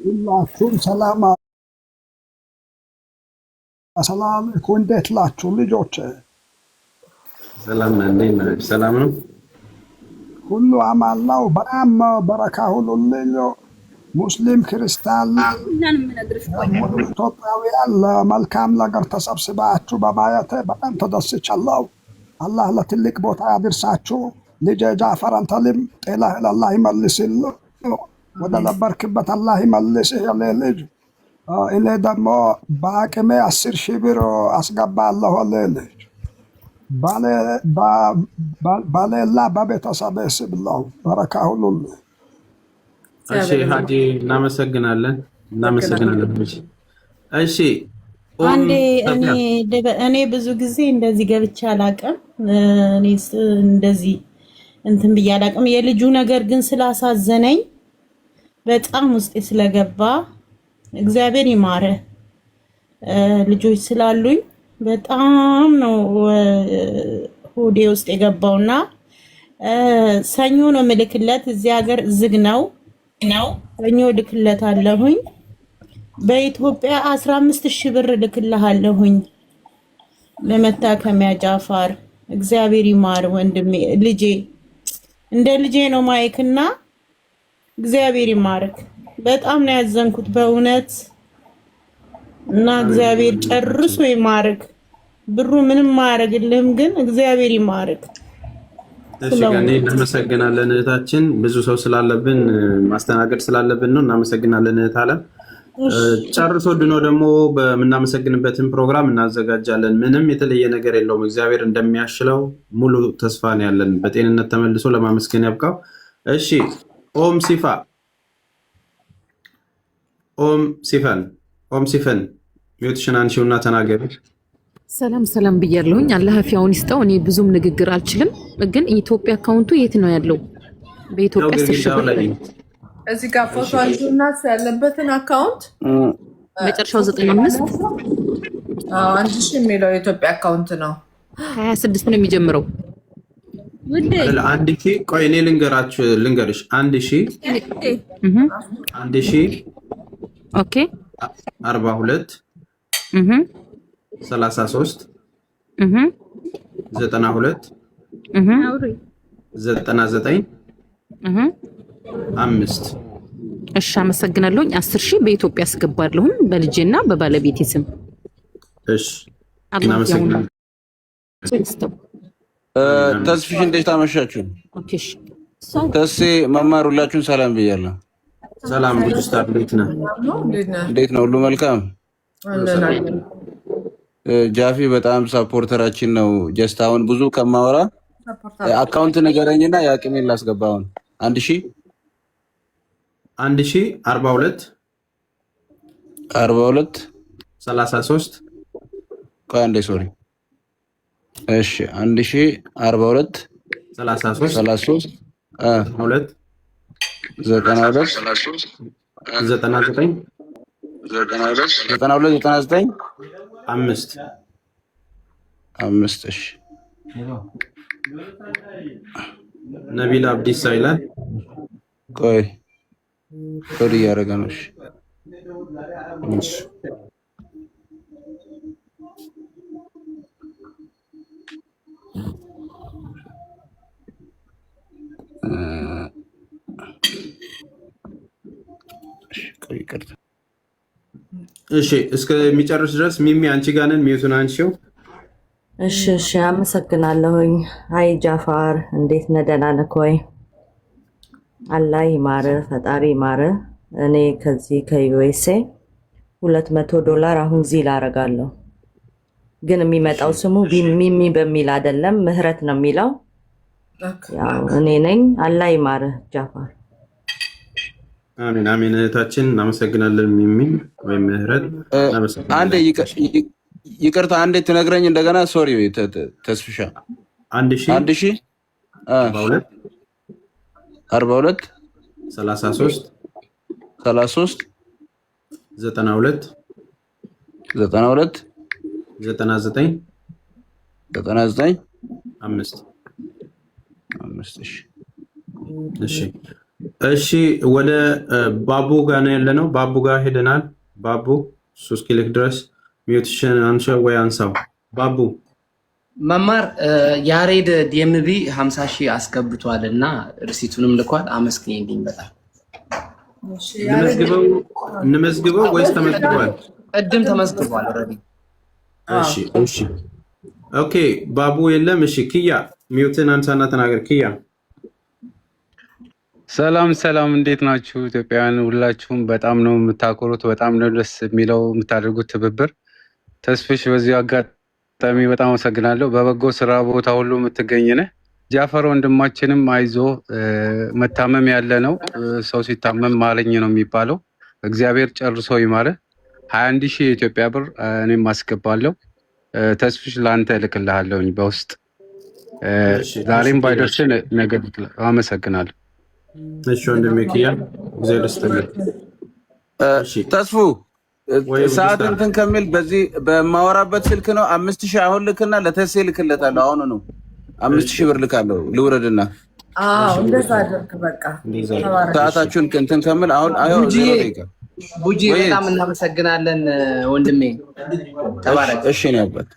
ሁላችሁም ሰላም እንዴት ናችሁ ልጆች? ሰላም ነን። ሰላም ነው። ሁሉ አማን ነው። በጣም በረካ ሁኑልኝ። ሙስሊም ክርስቲያን ኢትዮጵያውያን ለመልካም ነገር ተሰብስባችሁ በማየቴ በጣም ተደስቻለሁ። አላህ ለትልቅ ቦታ ያድርሳችሁ። ልጄ ጃፈር አንተንም ጤናህን አላህ ይመልስልህ፣ ወደ ነበርክበት አላህ ይመልስህ የኔ ልጅ። እኔ ደግሞ በአቅሜ 10,000 ብር አስገባለሁ ልጅ ባሌላ በቤተሰቤ ስም ነው። በረካ ሁኑልኝ። እሺ ሀጂ እናመሰግናለን። እሺ አንዴ እኔ ብዙ ጊዜ እንደዚህ ገብቼ አላቅም። እኔ እንደዚህ እንትን ብዬ አላቅም። የልጁ ነገር ግን ስላሳዘነኝ በጣም ውስጤ ስለገባ እግዚአብሔር ይማረ። ልጆች ስላሉኝ በጣም ነው ሆዴ ውስጥ የገባውና ሰኞ ነው ምልክለት። እዚህ ሀገር ዝግ ነው ሰኞ ልክለት አለሁኝ። በኢትዮጵያ 15,000 ብር ልክልሃለሁኝ ለመታከሚያ ጃፋር። እግዚአብሔር ይማር ወንድሜ። ልጄ እንደ ልጄ ነው ማይክና እግዚአብሔር ይማርክ። በጣም ነው ያዘንኩት በእውነት እና እግዚአብሔር ጨርሶ ይማርክ። ብሩ ምንም ማያረግልህም፣ ግን እግዚአብሔር ይማርክ። እሺ ጋኔ እናመሰግናለን እህታችን። ብዙ ሰው ስላለብን ማስተናገድ ስላለብን ነው። እናመሰግናለን እህት አለም። ጨርሶ ድኖ ደግሞ በምናመሰግንበትን ፕሮግራም እናዘጋጃለን። ምንም የተለየ ነገር የለውም። እግዚአብሔር እንደሚያሽለው ሙሉ ተስፋ ነው ያለን። በጤንነት ተመልሶ ለማመስገን ያብቃው። እሺ ኦም ሲፈን ሚውትሽን አንሺውና ተናገሪ። ሰላም ብያለሁኝ። አላህ አፊያውን ይስጠው። እኔ ብዙም ንግግር አልችልም፣ ግን ኢትዮጵያ አካውንቱ የት ነው ያለው? በኢትዮጵያ 10,000 ብር እዚህ ጋር ፎቶ አንዱና ያለበትን አካውንት መጨረሻው 95 1000 የሚለው የኢትዮጵያ አካውንት ነው። 26 ነው የሚጀምረው። አንድ ሺህ ቆይ እኔ ልንገርሽ 1000 ኦኬ 42 33 92 99 5 እሺ አመሰግናለሁኝ። 10,000 በኢትዮጵያ አስገባለሁኝ በልጄና በባለቤቴ ስም። እሺ እናመሰግናለን። ተስፍሽ እንዴት አመሻችሁ? ኦኬ እሺ ተሴ መማር ሁላችሁን ሰላም ብያለሁ። ሰላም ኡስታዝ፣ እንዴት ነው? ሁሉ መልካም? ጃፊ በጣም ሰፖርተራችን ነው። ጀስት አሁን ብዙ ከማወራ አካውንት ንገረኝና የአቅሜን ላስገባውን 1000 42 33 ቆይ አንዴ ሶሪ። እሺ 1042 33 32 99 5 እሺ ነቢል አብዲሳ ይላል። ቆይ ኮድ እያደረገ ነው። እሺ እሺ እስከሚጨርስ ድረስ ሚሚ አንቺ ጋር ነን። ሚዩቱን አንቺው። እሺ አመሰግናለሁኝ። አይ ጃፋር እንዴት ነህ? ደህና ነህ ወይ? አላህ ይማርህ፣ ፈጣሪ ይማርህ። እኔ ከዚህ ከዩኤስኤ $200 አሁን ዚል አደርጋለሁ፣ ግን የሚመጣው ስሙ ሚሚ በሚል አይደለም፣ ምህረት ነው የሚለው። ያው እኔ ነኝ። አላህ ይማርህ ጃፋር። አሜን አሜን። እህታችን እናመሰግናለን። ሚሚ ወይ ምህረት አንዴ ይቅርታ አንዴ ትነግረኝ እንደገና። ሶሪ ተስፍሻ 1000 42 33 92 99 5 እሺ እሺ ወደ ባቡ ጋር ነው ያለነው። ባቡ ጋር ሄደናል። ባቡ 3 ኪሎክ ድረስ ሚውትሽን አንሸው ወይ አንሳው። ባቡ መማር ያሬድ ዲኤምቢ 50,000 አስገብቷል እና ሪሲቱንም ልኳል። አመስግኝልኝ በጣም እንመዝግበው ወይስ ተመዝግቧል? ቅድም ተመዝግቧል ኦልሬዲ። እሺ ኦኬ ባቡ የለም። እሺ ኪያ ሚውትን አንሳና ተናገር ኪያ። ሰላም እንዴት ናችሁ ኢትዮጵያውያን? ሁላችሁም በጣም ነው የምታኮሩት፣ በጣም ነው ደስ የሚለው የምታደርጉት ትብብር። ተስፍሽ በዚሁ አጋጣሚ በጣም አመሰግናለሁ። በበጎ ስራ ቦታ ሁሉ የምትገኝ ነህ። ጃፈር ወንድማችንም አይዞ፣ መታመም ያለ ነው። ሰው ሲታመም ማለኝ ነው የሚባለው። እግዚአብሔር ጨርሶ ይማረ። 21,000 የኢትዮጵያ ብር እኔም አስገባለሁ። ተስፍሽ ለአንተ እልክልሃለሁኝ በውስጥ ዛሬም ባይደርስ ነገ። አመሰግናለሁ። እሺ ወንድሜ ኪያ እግዚአብሔር ይስጥልኝ። ተስፉ ሰዓት እንትን ከሚል በዚህ በማወራበት ስልክ ነው 5,000 አሁን ልክና ለተሴ ልክለታለሁ። አሁን ነው 5,000 ብር ልካለሁ። ልውረድና እንደዛ አድርግ በቃ። ሰዓታችሁን እንትን ከሚል አሁን ቡጂ በጣም እናመሰግናለን ወንድሜ። ተባረክ። እሺ ነው ያባት።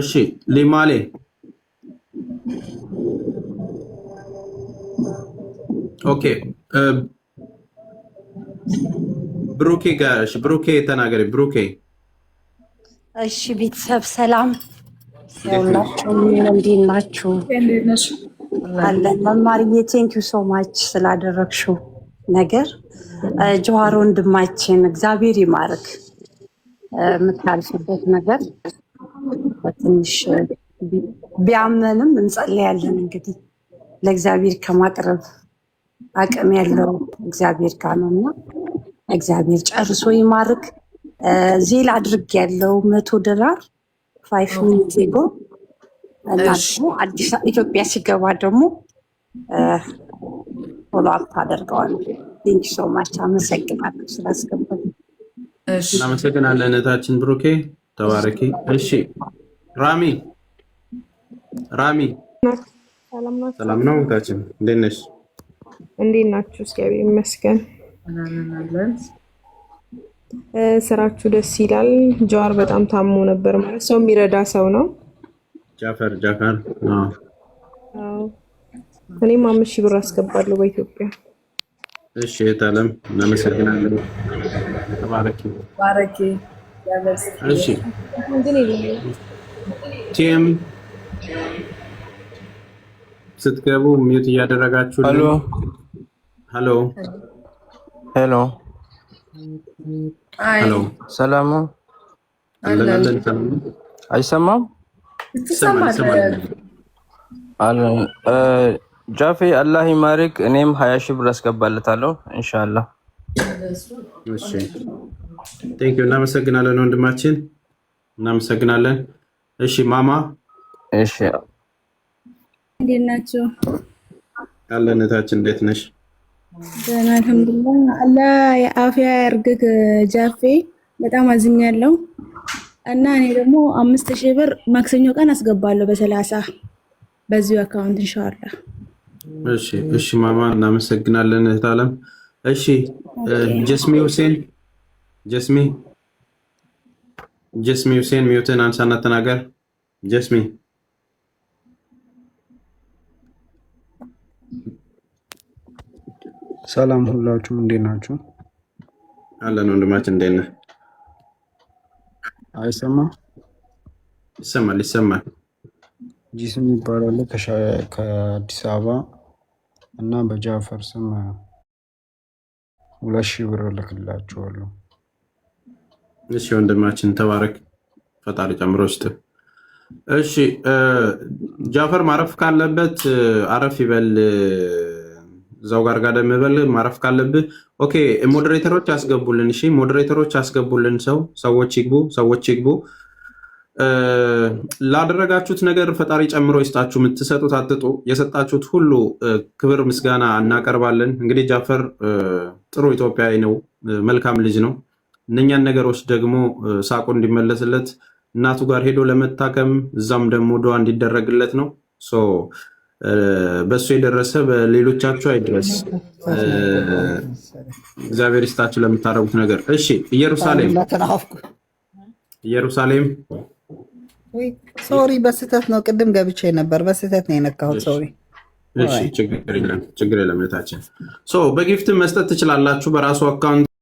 እሺ ሊማሌ ኦኬ ብሩኬ ጋር እሺ ብሩኬ ተናገሪ ብሩኬ። እሺ ቤተሰብ ሰላም ያውላችሁ፣ እንዴት ናችሁ? አለን መማርዬ ቴንኪዩ ሶ ማች ስላደረግሽው ነገር። ጀዋር ወንድማችን እግዚአብሔር ይማርክ። የምታልፍበት ነገር ትንሽ ቢያመንም እንጸልያለን። እንግዲህ ለእግዚአብሔር ከማቅረብ አቅም ያለው እግዚአብሔር ጋር ነውና እግዚአብሔር ጨርሶ ይማርክ። ዜል አድርግ ያለው $100 5 ሚኒት ጎ እና ደግሞ አዲስ ኢትዮጵያ ሲገባ ደግሞ ፎሎ አፕ አደርገዋለሁ። ቴንክ ሶ ማች አመሰግናለሁ ስላስገባኝ። እናመሰግናለን እህታችን ብሩኬ ተባረኪ። እሺ ራሚ ሰላም ነው እህታችን፣ እንዴት ነሽ? እንዴት ናችሁ? እግዚአብሔር ይመስገን። ስራችሁ ደስ ይላል። ጀዋር በጣም ታሞ ነበር ማለት ሰው የሚረዳ ሰው ነው። ጃፈር እኔም 5,000 ብር አስገባለሁ በኢትዮጵያ። እሺ እህታለም እናመሰግናለን። ተባረኪ። እሺ ቲም ስትገቡ ሚውት እያደረጋችሁ። ሄሎ ሰላም አይሰማም? ጃፌ አላህ ይማርክ። እኔም 20,000 ብር አስገባለታለሁ ኢንሻአላህ። እሺ ቴንክ ዩ እናመሰግናለን ወንድማችን፣ እናመሰግናለን። እሺ ማማ እሺ እንዴት ናችሁ? አለነታችን እንዴት ነሽ? ደህና አልሐምዱሊላህ። አላህ የአፍያ ያርግክ ጃፌ። በጣም አዝኛለሁ እና እኔ ደግሞ 5,000 ብር ማክሰኞ ቀን አስገባለሁ በ30 በዚሁ አካውንት ኢንሻአላህ። እሺ ማማ እናመሰግናለን እህት አለም። እሺ ጀስሚ ሁሴን ሚውትን አንሳና ተናገር ጀስሚ። ሰላም ሁላችሁም እንዴት ናችሁ? አለን ወንድማችን እንዴት ነህ? አይሰማም? ይሰማል። ጂስም ይባላል ከአዲስ አበባ እና በጃፈር ስም 2,000 ብር ልክላችኋለሁ። እሺ ወንድማችን ተባረክ፣ ፈጣሪ ጨምሮ ይስጥ። እሺ ጃፈር ማረፍ ካለበት አረፍ ይበል፣ እዛው ጋር ጋደም በል። ማረፍ ካለብህ ኦኬ። ሞዴሬተሮች ያስገቡልን። እሺ ሞዴሬተሮች ያስገቡልን። ሰዎች ይግቡ። ላደረጋችሁት ነገር ፈጣሪ ጨምሮ ይስጣችሁ። የምትሰጡት አትጡ። የሰጣችሁት ሁሉ ክብር ምስጋና እናቀርባለን። እንግዲህ ጃፈር ጥሩ ኢትዮጵያዊ ነው፣ መልካም ልጅ ነው። እነኛን ነገሮች ደግሞ ሳቁ እንዲመለስለት እናቱ ጋር ሄዶ ለመታከም እዛም ደግሞ ዱዓ እንዲደረግለት ነው። በሱ የደረሰ በሌሎቻችሁ አይድረስ። እግዚአብሔር ይስጣችሁ ለምታደርጉት ነገር። እሺ ኢየሩሳሌም ሶሪ፣ በስህተት ነው። ቅድም ገብቼ ነበር፣ በስህተት ነው የነካሁት። ሶሪ። እሺ ችግር የለም እህታችን። በጊፍት መስጠት ትችላላችሁ በራሱ አካውንት